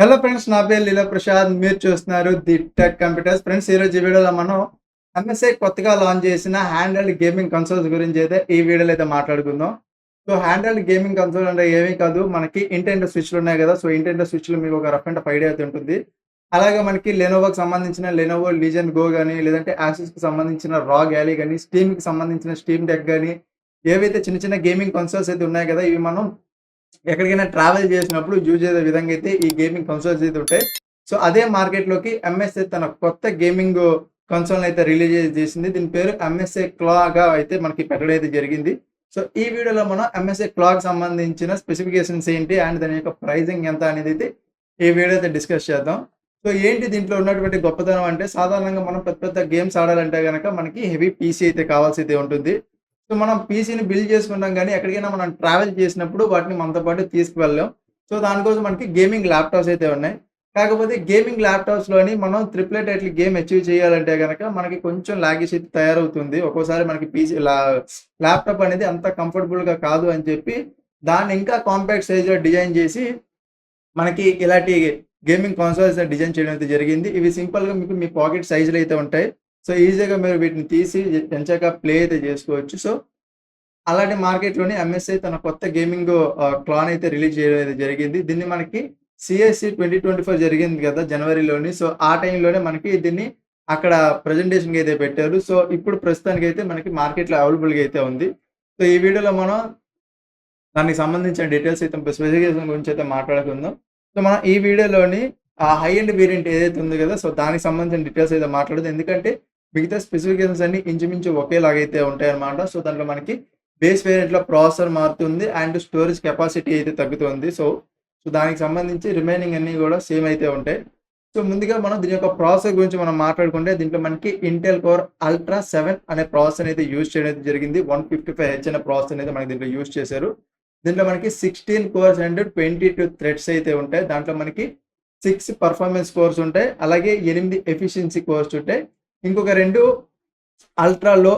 Hello friends, నా పేరు లీలా ప్రసాద్. మీరు చూస్తున్నారు ది టెక్ కంప్యూటర్స్. ఫ్రెండ్స్, ఈరోజు ఈ వీడియోలో మనం ఎంఎస్ఐ కొత్తగా లాంచ్ చేసిన హ్యాండ్‌హెల్డ్ గేమింగ్ కన్సోల్స్ గురించి అయితే ఈ వీడియోలో అయితే మాట్లాడుకుందాం. సో హ్యాండ్‌హెల్డ్ గేమింగ్ కన్సోల్ అంటే ఏమీ కాదు, మనకి ఇంటెంటో స్విచ్‌లు ఉన్నాయి కదా. సో ఇంటెంటో స్విచ్‌లు మీకు ఒక రఫ్ అండ్ టఫ్ ఐడియా అయితే ఉంటుంది. అలాగే మనకి లెనోవోకి సంబంధించిన లెనోవో లీజెండ్ గో గాని, లేదంటే యాసూస్‌కి సంబంధించిన రాగ్ యాలీ గాని, స్టీమ్‌కి సంబంధించిన స్టీమ్ డెక్ గాని, ఏవైతే చిన్న చిన్న గేమింగ్ కన్సోల్స్ అయితే ఉన్నాయి కదా, ఇవి మనం ఎక్కడికైనా ట్రావెల్ చేసినప్పుడు యూజ్ అయ్యే విధంగా అయితే ఈ గేమింగ్ కన్సోల్స్ అయితే ఉంటాయి. సో అదే మార్కెట్‌లోకి ఎంఎస్ఐ తన కొత్త గేమింగ్ కన్సోల్‌ని అయితే రిలీజ్ చేసింది. దీని పేరు ఎంఎస్ఐ క్లాగా అయితే మనకి పెట్టడం అయితే జరిగింది. సో ఈ వీడియోలో మనం ఎంఎస్ఐ క్లాకి సంబంధించిన స్పెసిఫికేషన్స్ ఏంటి అండ్ దాని యొక్క ప్రైజింగ్ ఎంత అనేది అయితే ఈ వీడియో అయితే డిస్కస్ చేద్దాం. సో ఏంటి దీంట్లో ఉన్నటువంటి గొప్పతనం అంటే, సాధారణంగా మనం పెద్ద పెద్ద గేమ్స్ ఆడాలంటే గనక మనకి హెవీ పీసీ అయితే కావాల్సి అయితే ఉంటుంది. సో మనం పీసీని బిల్డ్ చేసుకుంటాం గానీ, ఎక్కడికైనా మనం ట్రావెల్ చేసినప్పుడు వాటిని మనతో పాటు తీసుకువెళ్ళలేం. సో దానికోసం మనకి గేమింగ్ ల్యాప్‌టాప్స్ అయితే ఉన్నాయి. కాకపోతే గేమింగ్ ల్యాప్‌టాప్స్‌లోని మనం triple A title game achieve చేయాలంటే గనక మనకి కొంచెం లాగేజ్ అయితే తయారవుతుంది. ఒక్కోసారి మనకి ల్యాప్‌టాప్ అనేది అంత కంఫర్టబుల్‌గా కాదు అని చెప్పి దాన్ని ఇంకా కాంపాక్ట్ సైజ్‌లో డిజైన్ చేసి మనకి ఇలాంటి గేమింగ్ కన్సోల్స్ డిజైన్ చేయడం అయితే జరిగింది. ఇవి సింపుల్‌గా మీకు మీ పాకెట్ సైజ్‌లో అయితే ఉంటాయి. సో ఈజీగా మీరు వీటిని తీసి ఎంచక్కా ప్లే అయితే చేసుకోవచ్చు. సో అలాంటి మార్కెట్‌లోని ఎంఎస్ఐ తన కొత్త గేమింగ్ క్లాన్ అయితే రిలీజ్ చేయడం అయితే జరిగింది. దీన్ని మనకి సీఎస్‌సి 2024 జరిగింది కదా జనవరిలోని. సో ఆ టైంలోనే మనకి దీన్ని అక్కడ ప్రెజెంటేషన్‌కి అయితే పెట్టారు. సో ఇప్పుడు ప్రస్తుతానికైతే మనకి మార్కెట్‌లో అవైలబుల్‌గా అయితే ఉంది. సో ఈ వీడియోలో మనం దానికి సంబంధించిన డీటెయిల్స్ అయితే స్పెసిఫికేషన్ గురించి అయితే మాట్లాడుకుందాం. సో మనం ఈ వీడియోలోని ఆ హై ఎండ్ వేరియంట్ ఏదైతే ఉంది కదా, సో దానికి సంబంధించిన డీటెయిల్స్ అయితే మాట్లాడదాం. ఎందుకంటే మిగతా స్పెసిఫికేషన్స్ అన్నీ ఇంచుమించు ఒకేలాగైతే ఉంటాయన్నమాట. సో దాంట్లో మనకి బేస్ వేరియంట్‌లో ప్రాసెసర్ మారుతుంది అండ్ స్టోరేజ్ కెపాసిటీ అయితే తగ్గుతుంది. సో దానికి సంబంధించి రిమైనింగ్ అన్నీ కూడా సేమ్ అయితే ఉంటాయి. సో ముందుగా మనం దీని యొక్క ప్రాసెసర్ గురించి మనం మాట్లాడుకుంటే, దీంట్లో మనకి ఇంటెల్ కోర్ అల్ట్రా 7 అనే ప్రాసెసర్ అయితే యూజ్ చేయడం అయితే జరిగింది. 155H అనే ప్రాసెసర్ అయితే మనకి దీంట్లో యూజ్ చేశారు. దీంట్లో మనకి 16 కోర్స్ అండ్ 22 థ్రెడ్స్ అయితే ఉంటాయి. దాంట్లో మనకి 6 పర్ఫార్మెన్స్ కోర్స్ ఉంటాయి. అలాగే 8 ఎఫిషియన్సీ కోర్స్ ఉంటాయి. ఇంకొక 2 అల్ట్రా లో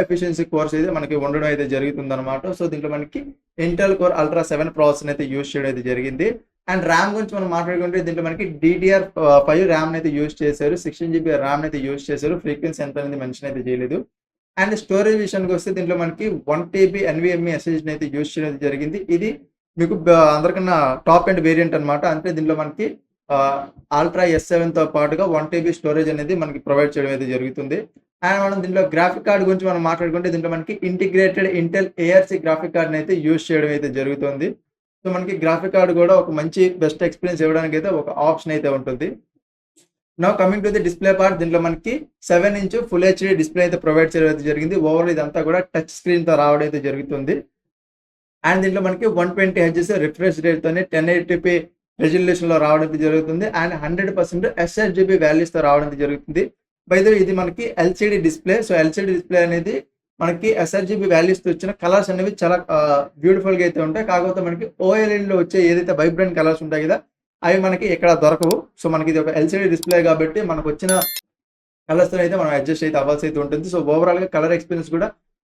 ఎఫిషియన్సీ కోర్స్ అయితే మనకి ఉండడం అయితే జరుగుతుందనమాట. సో దీంట్లో మనకి ఇంటెల్ కోర్ అల్ట్రా 7 ప్రాసెసర్ అయితే యూజ్ చేయడం అయితే జరిగింది. అండ్ ర్యామ్ గురించి మనం మాట్లాడుకుంటే, దీంట్లో మనకి DDR5 ర్యామ్ అయితే యూజ్ చేశారు. 16 జీబీ ర్యామ్ అయితే యూజ్ చేశారు. ఫ్రీక్వెన్సీ ఎంత అనేది మెన్షన్ అయితే చేయలేదు. అండ్ స్టోరేజ్ విషయానికి వస్తే దీంట్లో మనకి 1 TB ఎన్‌విఎంఈ ఎస్ఎస్‌డీని అయితే యూజ్ చేయడం జరిగింది. ఇది మీకు అందరికన్నా టాప్ ఎండ్ వేరియంట్ అనమాట. అంటే దీంట్లో మనకి అల్ట్రా S7తో పాటుగా 1 TB స్టోరేజ్ అనేది మనకి ప్రొవైడ్ చేయడం అయితే జరుగుతుంది. అండ్ మనం దీంట్లో గ్రాఫిక్ కార్డ్ గురించి మనం మాట్లాడుకుంటే, దీంట్లో మనకి ఇంటిగ్రేటెడ్ ఇంటెల్ ఏఆర్సీ గ్రాఫిక్ కార్డ్‌ని అయితే యూజ్ చేయడం అయితే జరుగుతుంది. సో మనకి గ్రాఫిక్ కార్డ్ కూడా ఒక మంచి బెస్ట్ ఎక్స్‌పీరియన్స్ ఇవ్వడానికి అయితే ఒక ఆప్షన్ అయితే ఉంటుంది. Now coming to the display part, దీంట్లో మనకి 7 ఇంచ్ ఫుల్ హెచ్‌డీ డిస్‌ప్లే అయితే ప్రొవైడ్ చేయడం అయితే జరిగింది. ఓవరాల్ ఇదంతా కూడా టచ్ స్క్రీన్‌తో రావడం అయితే జరుగుతుంది. అండ్ దీంట్లో మనకి 120 హెర్ట్జ్ రిఫ్రెష్ రేట్‌తోని 1080p రెజల్యూషన్‌లో రావడం అయితే జరుగుతుంది. అండ్ 100% ఎస్ఆర్‌జీబీ వాల్యూస్‌తో రావడం అయితే జరుగుతుంది. బై ద వే ఇది మనకి LCD display. So LCD display అనేది మనకి ఎస్ఆర్‌జీబీ వాల్యూస్‌తో వచ్చిన కలర్స్ అనేవి చాలా బ్యూటిఫుల్‌గా అయితే ఉంటాయి. కాకపోతే మనకి ఓఎల్ఈడీలో వచ్చే ఏదైతే వైబ్రెంట్ కలర్స్ ఉంటాయి కదా, అవి మనకి ఇక్కడ దొరకవు. సో మనకి ఇది ఒక ఎల్‌సీడీ డిస్‌ప్లే కాబట్టి మనకొచ్చిన కలర్స్‌తో అయితే మనం అడ్జస్ట్ అయితే అవ్వాల్సి అయితే ఉంటుంది. సో ఓవరాల్‌గా కలర్ ఎక్స్‌పీరియన్స్ కూడా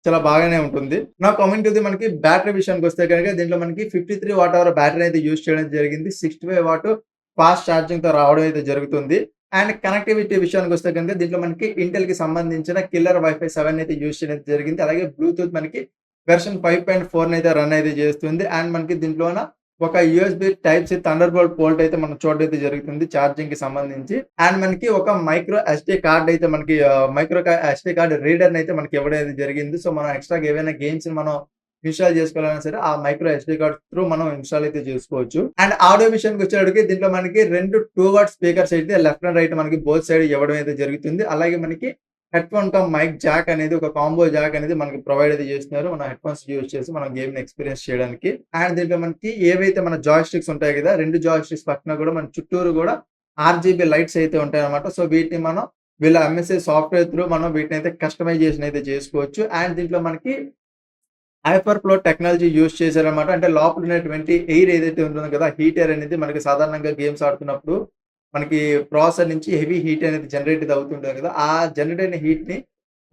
చాలా బాగానే ఉంటుంది. నౌ కమింగ్ టు ది మనకి బ్యాటరీ విషయానికొస్తే గనుక, దీంట్లో మనకి 53 వాట్ అవర్ బ్యాటరీ అయితే యూజ్ చేయడం జరిగింది. 65 వాట్ ఫాస్ట్ ఛార్జింగ్‌తో రావడం అయితే జరుగుతుంది. అండ్ కనెక్టివిటీ విషయానికొస్తే గనుక, దీంట్లో మనకి ఇంటెల్‌కి సంబంధించిన కిల్లర్ వైఫై 7 అయితే యూజ్ చేయడం జరిగింది. అలాగే బ్లూటూత్ మనకి వెర్షన్ 5.4 అయితే రన్ అయితే చేస్తుంది. అండ్ మనకి దీంట్లోన ఒక USB type C thunderbolt port అయితే మనం చూడడం అయితే జరుగుతుంది ఛార్జింగ్‌కి సంబంధించి. అండ్ మనకి ఒక మైక్రో ఎస్‌డీ కార్డ్ అయితే మనకి ఎస్‌డీ కార్డ్ రీడర్‌ని అయితే మనకి ఇవ్వడం అయితే జరిగింది. సో మనం ఎక్స్‌ట్రాగా ఏవైనా గేమ్స్‌ని మనం ఇన్‌స్టాల్ చేసుకోవాలన్నా సరే ఆ మైక్రో ఎస్‌డీ కార్డ్ త్రూ మనం ఇన్‌స్టాల్ అయితే చేసుకోవచ్చు. అండ్ ఆడియో విషయానికొచ్చేటప్పటికి, దీంట్లో మనకి 2 2 వాట్ స్పీకర్స్ అయితే లెఫ్ట్ అండ్ రైట్ మనకి బోత్ సైడ్ ఇవ్వడం అయితే జరుగుతుంది. అలాగే మనకి హెడ్‌ఫోన్ కమ్ మైక్ జాక్ అనేది, ఒక కాంబో జాక్ అనేది మనకి ప్రొవైడ్ అయితే చేస్తున్నారు. మన హెడ్‌ఫోన్స్ యూజ్ చేసి మనం గేమ్‌ని ఎక్స్‌పీరియన్స్ చేయడానికి. అండ్ దీంట్లో మనకి ఏవైతే మన జాయ్ స్టిక్స్ ఉంటాయి కదా, 2 జాయ్ స్టిక్స్ పక్కన కూడా మన చుట్టూరు కూడా ఆర్‌జీబీ లైట్స్ అయితే ఉంటాయన్నమాట. సో వీటిని మనం వీళ్ళ ఎంఎస్ఐ సాఫ్ట్‌వేర్ త్రూ మనం వీటినైతే కస్టమైజేషన్ అయితే చేసుకోవచ్చు. అండ్ దీంట్లో మనకి హైపర్ ఫ్లో టెక్నాలజీ యూజ్ చేశారన్నమాట. అంటే లోపల ఉన్నటువంటి ఎయిర్ ఏదైతే ఉంటుందో కదా, హీట్ ఎయిర్ అనేది మనకి సాధారణంగా గేమ్స్ ఆడుతున్నప్పుడు మనకి ప్రాసెసర్ నుంచి హెవీ హీట్ అనేది జనరేట్ అవుతుంటది కదా, ఆ జనరేట్ అయిన హీట్‌ని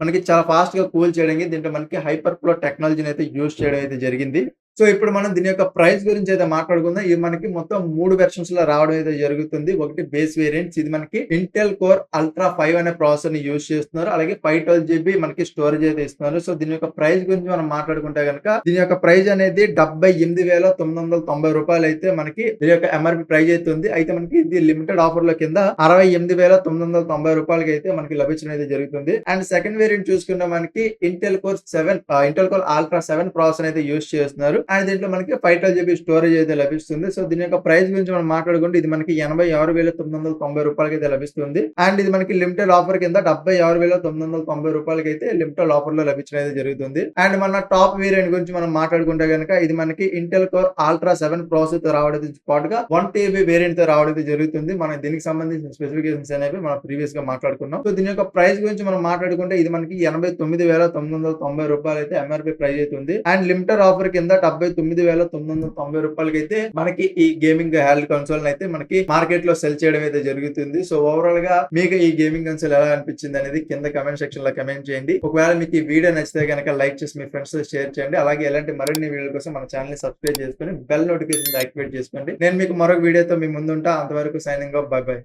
మనకి చాలా ఫాస్ట్‌గా కూల్ చేయడానికి దీంట్లో మనకి హైపర్ ఫ్లో టెక్నాలజీని అయితే యూజ్ చేయడం అయితే జరిగింది. సో ఇప్పుడు మనం దీని యొక్క ప్రైస్ గురించి అయితే మాట్లాడుకుందాం. ఇది మనకి మొత్తం 3 వెర్షన్స్ లో రావడం అయితే జరుగుతుంది. ఒకటి బేస్ వేరియంట్స్, ఇది మనకి ఇంటెల్ కోర్ అల్ట్రా 5 అనే ప్రాసెసర్ ని యూజ్ చేస్తున్నారు. అలాగే 512 GB మనకి స్టోరేజ్ అయితే ఇస్తున్నారు. సో దీని యొక్క ప్రైస్ గురించి మనం మాట్లాడుకుంటే గనుక దీని యొక్క ప్రైస్ అనేది 78,990 రూపాయలు అయితే మనకి దీని యొక్క ఎంఆర్పి ప్రైస్ అయితే ఉంది. అయితే మనకి ఇది లిమిటెడ్ ఆఫర్ లో కింద 68,990 రూపాయలకి అయితే మనకి లభించడం అయితే జరుగుతుంది. అండ్ సెకండ్ వేరియంట్ చూసుకుంటే మనకి ఇంటెల్ కోర్ అల్ట్రా 7 ప్రాసెసర్ అయితే యూజ్ చేస్తున్నారు. అండ్ దీంట్లో మనకి 512 GB స్టోరేజ్ అయితే లభిస్తుంది. సో దీని యొక్క ప్రైస్ గురించి మనం మాట్లాడుకుంటే ఇది మనకి 86,990 రూపాయలకి అయితే లభిస్తుంది. అండ్ ఇది మనకి లిమిటెడ్ ఆఫర్ కింద 76,990 రూపాయలకి అయితే లిమిటెడ్ ఆఫర్ లో లభించడం అయితే జరుగుతుంది. అండ్ మన టాప్ వేరియంట్ గురించి మనం మాట్లాడుకుంటే కనుక ఇది మనకి ఇంటెల్ కోర్ అల్ట్రా 7 ప్రాసెసర్ తో రావడం పాటుగా 1 TB వేరియంట్ తో రావడం అయితే జరుగుతుంది. మనం దీనికి సంబంధించిన స్పెసిఫికేషన్స్ అనేవి మనం ప్రీవియస్ గా మాట్లాడుకున్నాం. సో దీని యొక్క ప్రైస్ గురించి మనం మాట్లాడుకుంటే ఇది మనకి 89,990 రూపాయలు అయితే ఎంఆర్పి ప్రైస్ అయితే ఉంది. అండ్ లిమిటెడ్ ఆఫర్ కింద 79,990 రూపాయలకి అయితే మనకి ఈ గేమింగ్ హ్యాండ్ కన్సోల్ అయితే మనకి మార్కెట్ లో సెల్ చేయడం అయితే జరుగుతుంది. సో ఓవరాల్ గా మీకు ఈ గేమింగ్ కన్సోల్ ఎలా అనిపించింది అనేది కింద కమెంట్ సెక్షన్ లో కమెంట్ చేయండి. ఒకవేళ మీకు ఈ వీడియో నచ్చితే కనుక లైక్ చేసి మీ ఫ్రెండ్స్ తో షేర్ చేయండి. అలాగే ఇలాంటి మరిన్ని వీడియోల కోసం మన ఛానల్ ని సబ్స్క్రైబ్ చేసుకొని బెల్ నోటిఫికేషన్ యాక్టివేట్ చేసుకోండి. నేను మీకు మరొక వీడియోతో మీ ముందుంటా. అంతవరకు సైనింగ్ ఆఫ్. By by.